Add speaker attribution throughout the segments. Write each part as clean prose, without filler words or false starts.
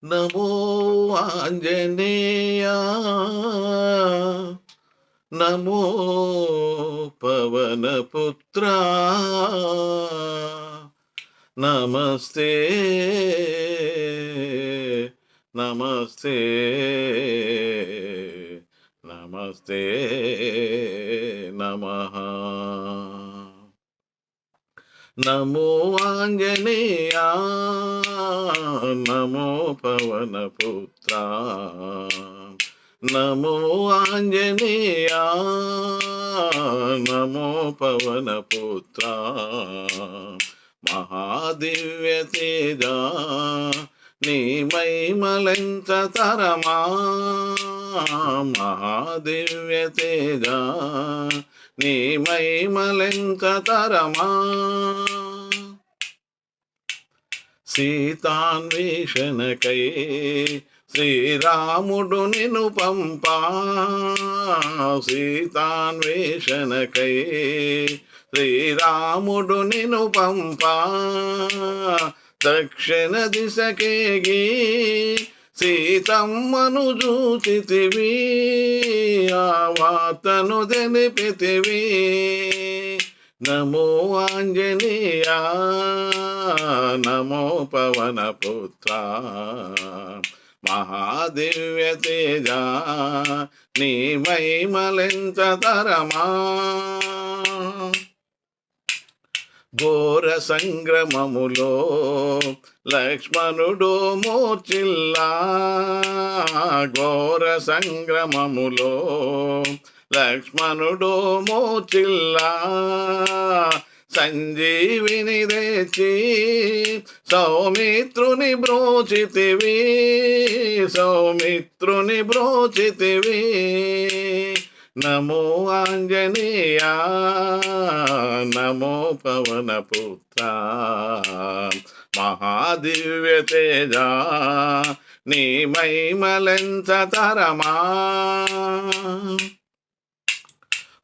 Speaker 1: నమో ఆంజనేయ నమో పవనపుత్ర నమస్తే నమస్తే నమస్తే నమః. నమో ఆంజనేయ నమో పవనపుత్ర నమో ఆంజనేయ నమో పవనపుత్ర మహాదివ్య తేజ నీ మహిమలెంత తరమా మహాదివ్య తేజ నీ మహిమలెంత తరమా సీతాన్వేషణకై శ్రీరాముడు నిన్ను పంపా సీతాన్వేషణకై శ్రీరాముడు నిన్ను పంపా దక్షిణ దిశకేగి సీతమ్మను చూచితివి ఆ వార్తను తెలిపితివి. నమో ఆంజనేయ నమో పవనపుత్ర మహాదివ్య తేజ నీ మహిమలెంత తరమా ఘోర సంగ్రమములో లక్ష్మణుడు మూర్ఛిల్లా ఘోర సంగ్రమములో లక్ష్మణుడు మూర్ఛిల్లా సంజీవిని తెచ్చి సౌమిత్రుని బ్రోచితివి సౌమిత్రుని బ్రోచితివి. నమో ఆంజనేయ నమో పవనపుత్ర మహాదివ్య తేజ నీ మహిమలెంత తరమా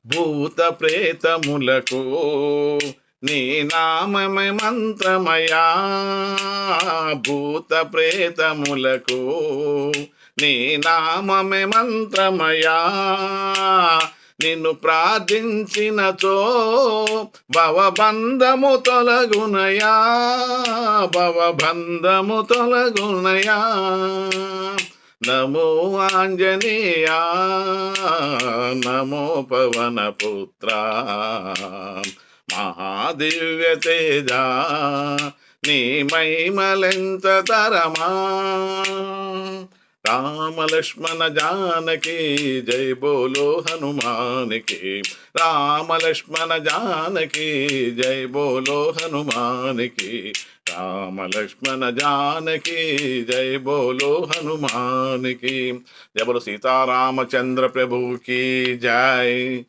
Speaker 1: భూత ప్రేతములకు నీ నామమే మంత్రమయా భూత ప్రేతములకు నీ నామమే మంత్రమయా నిన్ను ప్రార్థించినచో భవబంధము తొలగునయా భవబంధము తొలగునయా. నమో ఆంజనేయ నమో పవనపుత్ర మహాదివ్య తేజ నీ మహిమలెంత తరమా రామ లక్ష్మణ జానకి జై బోలో హనుమానికి రామ లక్ష్మణ జానకి జై బోలో హనుమానికి రామ లక్ష్మణ జానకి జై బోలో హనుమానికి. జై బోలో సీతారామచంద్ర ప్రభుకి జై.